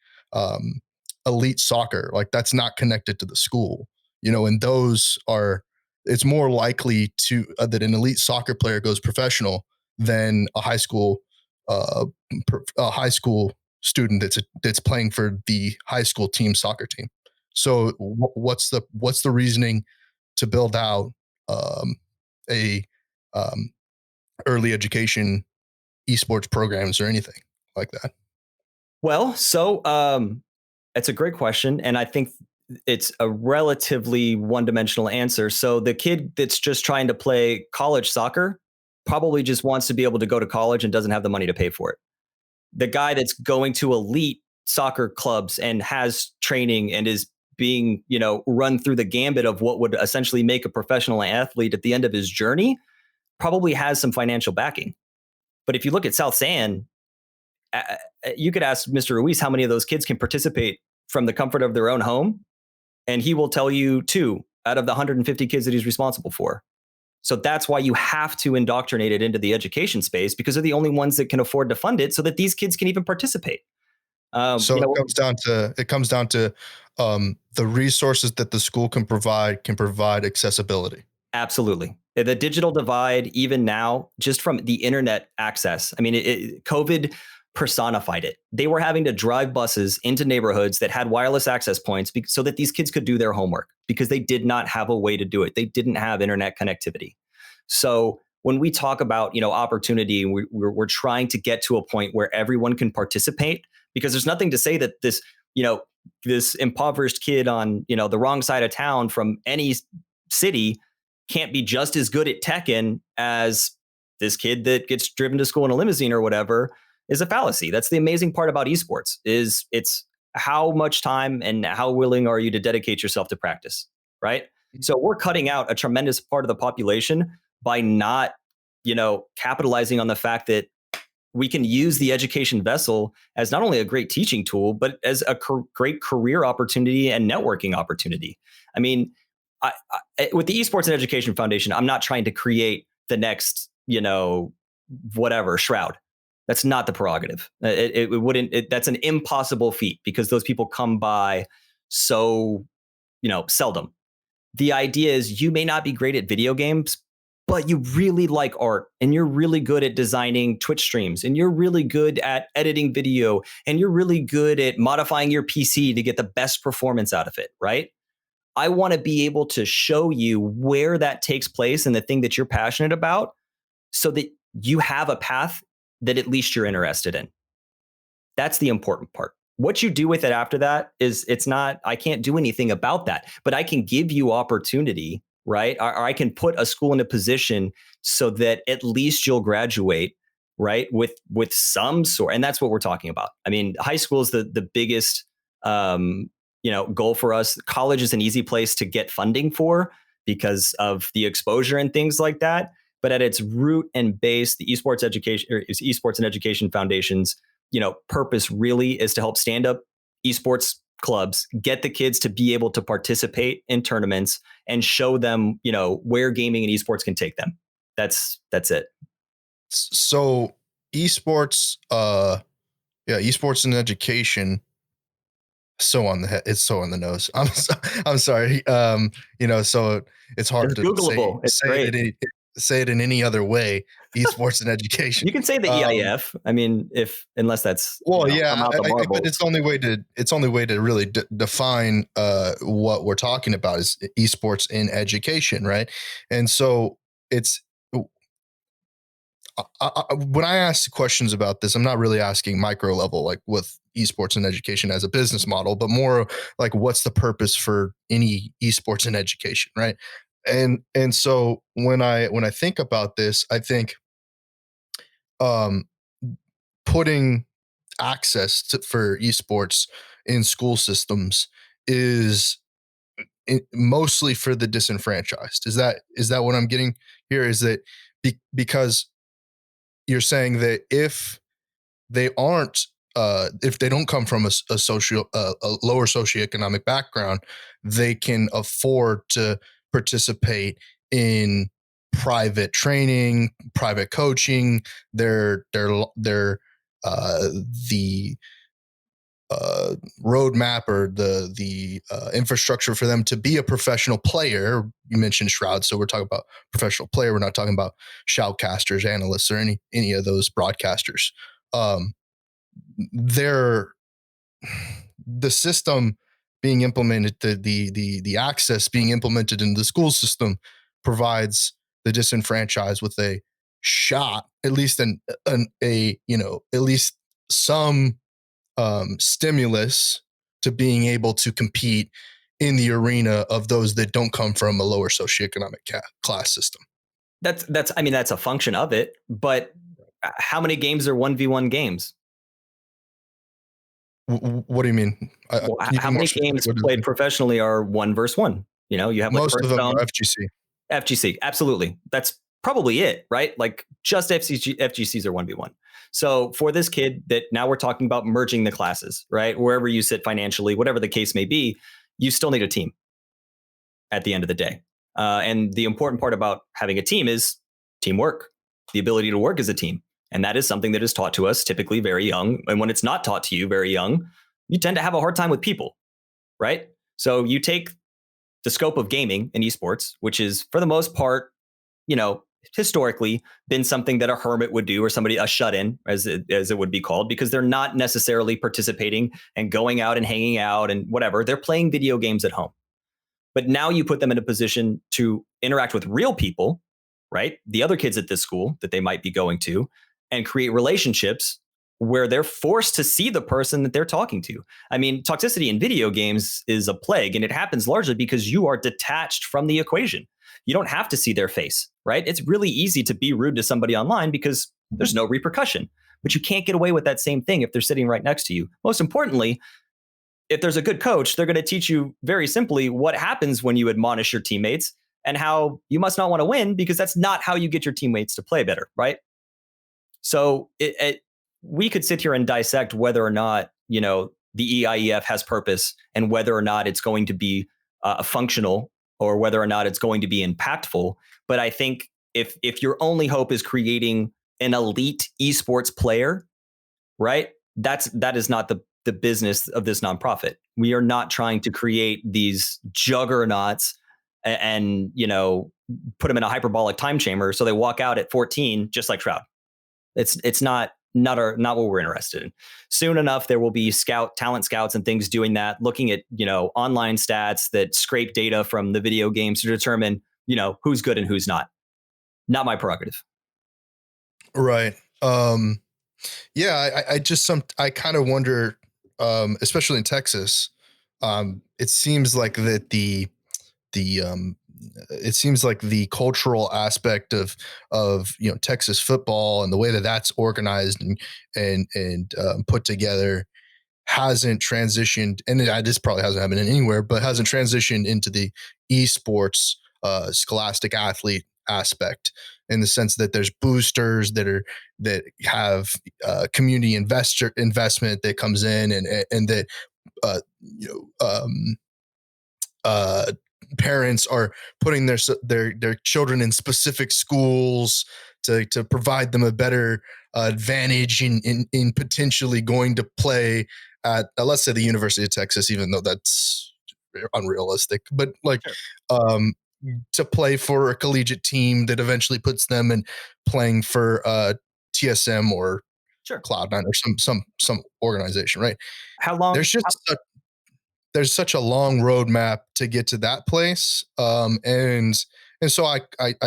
elite soccer. Like that's not connected to the school, and it's more likely that an elite soccer player goes professional than a high school student that's playing for the high school team soccer team. So what's the reasoning to build out a early education esports programs or anything like that? Well, so it's a great question, and I think it's a relatively one-dimensional answer. So the kid that's just trying to play college soccer probably just wants to be able to go to college and doesn't have the money to pay for it. The guy that's going to elite soccer clubs and has training and is being, run through the gambit of what would essentially make a professional athlete at the end of his journey probably has some financial backing. But if you look at South San, you could ask Mr. Ruiz how many of those kids can participate from the comfort of their own home, and he will tell you 2 out of the 150 kids that he's responsible for. So that's why you have to indoctrinate it into the education space, because they're the only ones that can afford to fund it so that these kids can even participate. It comes down to the resources that the school can provide accessibility. Absolutely. The digital divide, even now, just from the internet access. I mean, COVID personified it. They were having to drive buses into neighborhoods that had wireless access points so that these kids could do their homework, because they did not have a way to do it. They didn't have internet connectivity. So when we talk about, opportunity, we're trying to get to a point where everyone can participate, because there's nothing to say that this, this impoverished kid on, the wrong side of town from any city can't be just as good at Tekken as this kid that gets driven to school in a limousine or whatever, is a fallacy. That's the amazing part about esports, is it's how much time and how willing are you to dedicate yourself to practice, right? So we're cutting out a tremendous part of the population by not, capitalizing on the fact that we can use the education vessel as not only a great teaching tool, but as a great career opportunity and networking opportunity. I mean, with the Esports and Education Foundation, I'm not trying to create the next, whatever Shroud. That's not the prerogative. It wouldn't. That's an impossible feat, because those people come by so, seldom. The idea is you may not be great at video games, but you really like art, and you're really good at designing Twitch streams, and you're really good at editing video, and you're really good at modifying your PC to get the best performance out of it, right? I want to be able to show you where that takes place and the thing that you're passionate about, so that you have a path that at least you're interested in. That's the important part. What you do with it after that is it's not, I can't do anything about that, but I can give you opportunity, right? Or I can put a school in a position so that at least you'll graduate, right? With some sort. And that's what we're talking about. I mean, high school is the biggest, goal for us. College is an easy place to get funding for because of the exposure and things like that. But at its root and base, the Esports and Education Foundation's, purpose really is to help stand up esports clubs, get the kids to be able to participate in tournaments and show them, where gaming and esports can take them. That's it. So esports, esports and education. So on the head, it's so on the nose. I'm sorry. So it's hard to Googleable. say it in any other way. Esports and education. You can say the EIF. I mean, unless that's but it's the only way to really define what we're talking about is esports in education, right? And so it's. When I ask questions about this, I'm not really asking micro level, like with esports and education as a business model, but more like what's the purpose for any esports and education, right? And so when I think about this, I think putting access for esports in school systems is mostly for the disenfranchised. Is that what I'm getting here? Is that because you're saying that if they aren't, if they don't come from a lower socioeconomic background, they can afford to participate in private training, private coaching. The roadmap or the infrastructure for them to be a professional player. You mentioned Shroud, so we're talking about professional player. We're not talking about shoutcasters, analysts, or any of those broadcasters. The system being implemented, the access being implemented in the school system provides the disenfranchised with a shot, at least at least some stimulus to being able to compete in the arena of those that don't come from a lower socioeconomic class system. That's a function of it, but how many games are 1v1 games? What do you mean? How many games played professionally are 1 versus 1? You have most of them are FGC. FGC, absolutely. That's probably it, right? Like just FGCs are 1v1. So for this kid that now we're talking about merging the classes, right? Wherever you sit financially, whatever the case may be, you still need a team at the end of the day. And the important part about having a team is teamwork, the ability to work as a team. And that is something that is taught to us typically very young. And when it's not taught to you very young, you tend to have a hard time with people, right? So you take the scope of gaming and esports, which is for the most part, historically been something that a hermit would do, or a shut-in as it would be called, because they're not necessarily participating and going out and hanging out and whatever. They're playing video games at home. But now you put them in a position to interact with real people, right? The other kids at this school that they might be going to, and create relationships where they're forced to see the person that they're talking to. I mean, toxicity in video games is a plague, and it happens largely because you are detached from the equation. You don't have to see their face, right? It's really easy to be rude to somebody online because there's no repercussion, but you can't get away with that same thing if they're sitting right next to you. Most importantly, if there's a good coach, they're going to teach you very simply what happens when you admonish your teammates and how you must not want to win, because that's not how you get your teammates to play better, right? So we could sit here and dissect whether or not, the EIEF has purpose and whether or not it's going to be functional or whether or not it's going to be impactful. But I think if your only hope is creating an elite esports player, right, that is not the business of this nonprofit. We are not trying to create these juggernauts and put them in a hyperbolic time chamber so they walk out at 14 just like Shroud. It's not what we're interested in. Soon enough, there will be talent scouts and things doing that, looking at, online stats that scrape data from the video games to determine, who's good and who's not. Not my prerogative. Right. Yeah, I kind of wonder, especially in Texas, it seems like that the it seems like the cultural aspect of Texas football and the way that that's organized and put together hasn't transitioned, and this probably hasn't happened anywhere, but hasn't transitioned into the esports scholastic athlete aspect, in the sense that there's boosters that have community investment that comes in, and that uh, you know uh, parents are putting their children in specific schools to provide them a better advantage in potentially going to play at, let's say, the University of Texas, even though that's unrealistic, but like Sure. um, to play for a collegiate team that eventually puts them in playing for TSM or Sure. Cloud9 or some organization, right? How long? There's just there's such a long roadmap to get to that place, and so I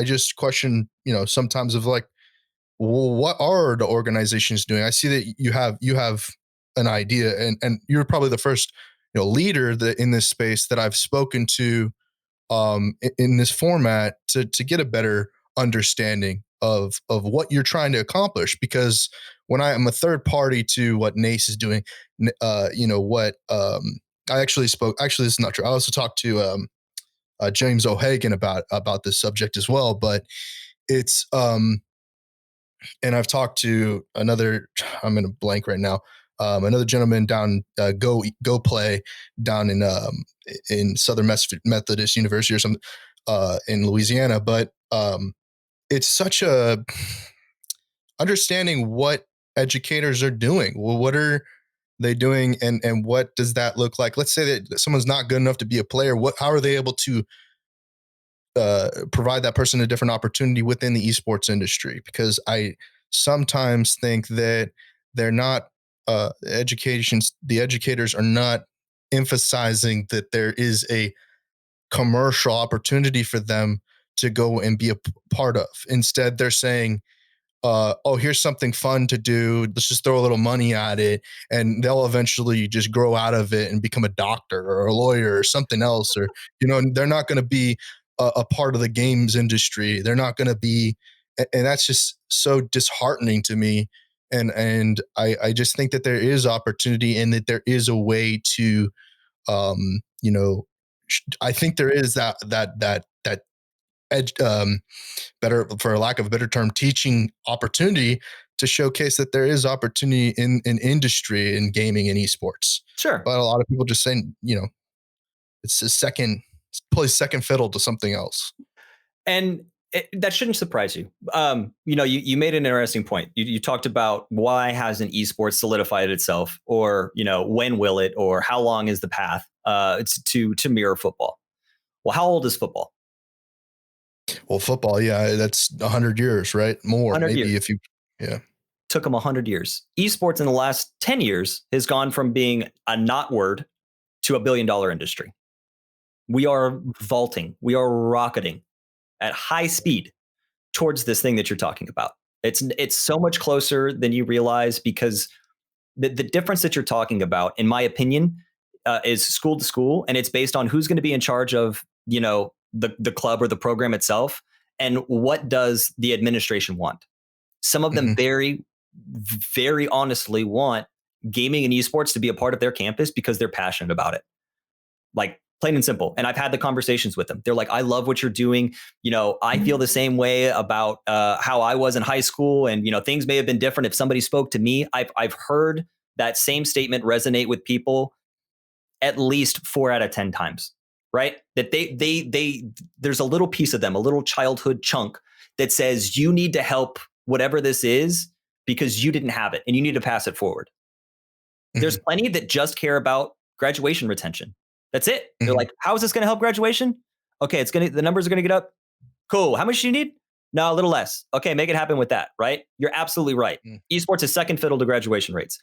just question, sometimes, of like, well, what are the organizations doing? I see that you have an idea, and you're probably the first leader that in this space that I've spoken to in this format to get a better understanding of what you're trying to accomplish. Because when I am a third party to what NACE is doing, what I actually spoke. Actually, this is not true. I also talked to James O'Hagan about this subject as well. But it's and I've talked to another. I'm in a blank right now. Another gentleman down Go Play down in Southern Methodist University or something in Louisiana. But it's such a understanding what educators are doing. Well, what are they doing, and what does that look like? Let's say that someone's not good enough to be a player. How are they able to provide that person a different opportunity within the esports industry? Because I sometimes think that they're not the educators are not emphasizing that there is a commercial opportunity for them to go and be a part of. Instead, they're saying, oh, here's something fun to do. Let's just throw a little money at it, and they'll eventually just grow out of it and become a doctor or a lawyer or something else. Or, they're not going to be a part of the games industry. They're not going to be, and that's just so disheartening to me. And I just think that there is opportunity, and that there is a way to, um, you know, I think there is that edge, better, for lack of a better term, teaching opportunity to showcase that there is opportunity in industry, in gaming and esports. Sure. But a lot of people just saying, plays second fiddle to something else. And that shouldn't surprise you. You made an interesting point. You talked about why hasn't esports solidified itself, or when will it, or how long is the path to mirror football? Well, how old is football? Well, football, yeah, that's 100 years, right? More, 100 maybe, years. if you, yeah. Took them 100 years. Esports in the last 10 years has gone from being a not word to $1 billion industry. We are vaulting. We are rocketing at high speed towards this thing that you're talking about. It's so much closer than you realize, because the difference that you're talking about, in my opinion, is school to school, and it's based on who's going to be in charge of the club or the program itself, and what does the administration want. Some of them very, very honestly want gaming and esports to be a part of their campus because they're passionate about it. Like, plain and simple. And I've had the conversations with them. They're like, I love what you're doing. I feel the same way about how I was in high school. And, things may have been different if somebody spoke to me. I've heard that same statement resonate with people at least 4 out of 10 times, right? That there's a little piece of them, a little childhood chunk that says, you need to help whatever this is because you didn't have it and you need to pass it forward. There's plenty that just care about graduation retention. That's it. They're like, how is this going to help graduation? Okay, the numbers are going to get up. Cool. How much do you need? No, a little less. Okay, make it happen with that, right? You're absolutely right. Esports is second fiddle to graduation rates.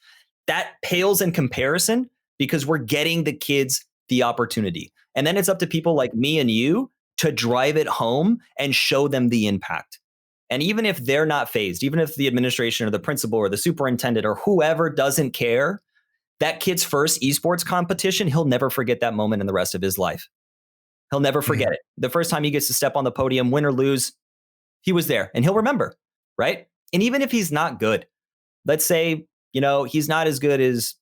That pales in comparison because we're getting the kids the opportunity. And then it's up to people like me and you to drive it home and show them the impact. And even if they're not phased, even if the administration or the principal or the superintendent or whoever doesn't care, that kid's first esports competition, he'll never forget that moment in the rest of his life. He'll never forget it. The first time he gets to step on the podium, win or lose, he was there and he'll remember, right? And even if he's not good, let's say, he's not as good as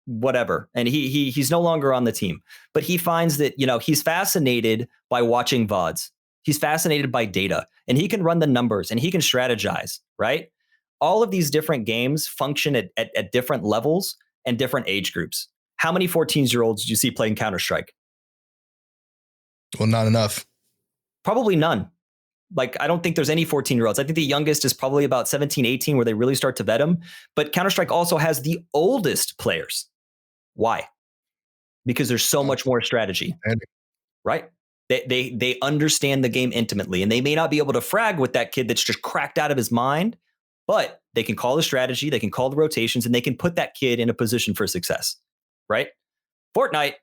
whatever, and he's no longer on the team, but he finds that, he's fascinated by watching VODs. He's fascinated by data, and he can run the numbers and he can strategize, right? All of these different games function at different levels and different age groups. How many 14-year-olds do you see playing Counter-Strike? Well, not enough. Probably none. Like, I don't think there's any 14-year-olds. I think the youngest is probably about 17, 18, where they really start to vet them. But Counter-Strike also has the oldest players. Why? Because there's so much more strategy, right? They understand the game intimately, and they may not be able to frag with that kid that's just cracked out of his mind, but they can call the strategy, they can call the rotations, and they can put that kid in a position for success, right? Fortnite,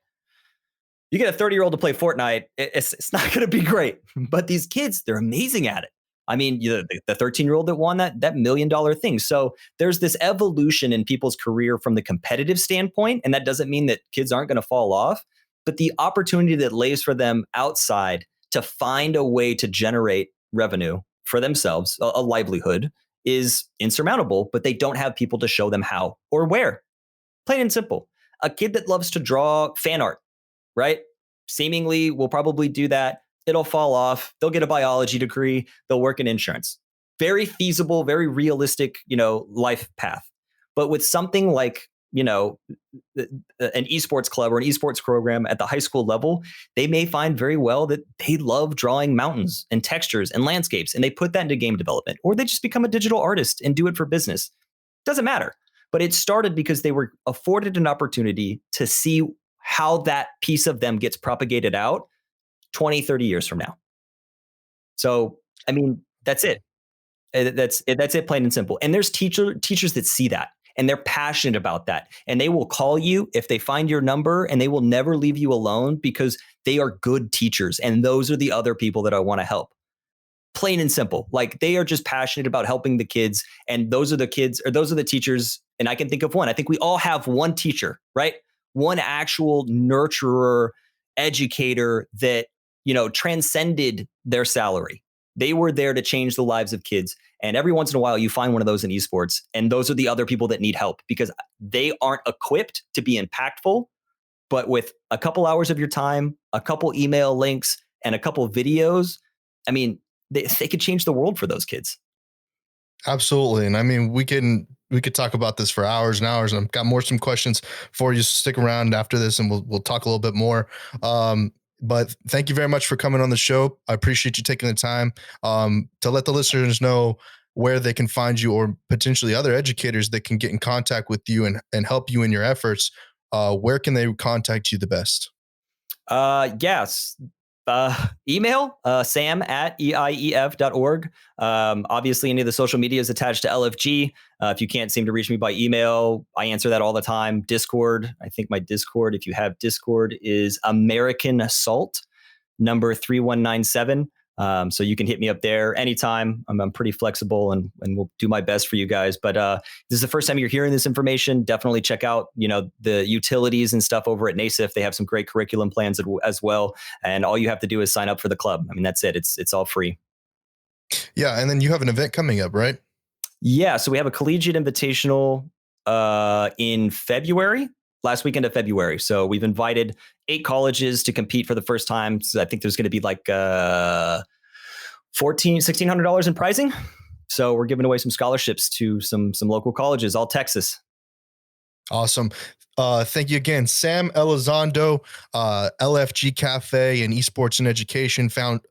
you get a 30-year-old to play Fortnite, it's not going to be great. But these kids, they're amazing at it. I mean, the 13-year-old that won that $1 million thing. So there's this evolution in people's career from the competitive standpoint, and that doesn't mean that kids aren't going to fall off, but the opportunity that lays for them outside to find a way to generate revenue for themselves, a livelihood, is insurmountable, but they don't have people to show them how or where. Plain and simple. A kid that loves to draw fan art, right? Seemingly will probably do that. It'll fall off. They'll get a biology degree. They'll work in insurance. Very feasible, very realistic, life path. But with something like, an esports club or an esports program at the high school level, they may find very well that they love drawing mountains and textures and landscapes, and they put that into game development, or they just become a digital artist and do it for business. Doesn't matter. But it started because they were afforded an opportunity to see how that piece of them gets propagated out 20, 30 years from now. So, I mean, that's it. That's it, plain and simple. And there's teachers that see that, and they're passionate about that. And they will call you if they find your number, and they will never leave you alone because they are good teachers. And those are the other people that I want to help. Plain and simple. Like, they are just passionate about helping the kids. And those are the kids, or those are the teachers. And I can think of one. I think we all have one teacher, right? One actual nurturer, educator that, transcended their salary. They were there to change the lives of kids. And every once in a while, you find one of those in esports. And those are the other people that need help because they aren't equipped to be impactful. But with a couple hours of your time, a couple email links, and a couple videos, I mean, they could change the world for those kids. Absolutely. And I mean, we could talk about this for hours and hours, and I've got some questions for you. Stick around after this and we'll talk a little bit more. But thank you very much for coming on the show. I appreciate you taking the time to let the listeners know where they can find you, or potentially other educators that can get in contact with you and help you in your efforts. Where can they contact you the best? Yes. Email sam@eief.org. Obviously, any of the social media is attached to LFG. If you can't seem to reach me by email, I answer that all the time. Discord, I think my Discord, if you have Discord, is American Assault number 3197. So you can hit me up there anytime. I'm pretty flexible and we'll do my best for you guys. But this is the first time you're hearing this information. Definitely check out, the utilities and stuff over at NASIF. They have some great curriculum plans as well. And all you have to do is sign up for the club. I mean, that's it. It's all free. Yeah. And then you have an event coming up, right? Yeah. So we have a collegiate invitational in February. Last weekend of February. So we've invited 8 colleges to compete for the first time. So I think there's going to be like $1,600 in pricing. So we're giving away some scholarships to some local colleges, all Texas. Awesome. Thank you again, Sam Elizondo, LFG Cafe and Esports and Education Foundation.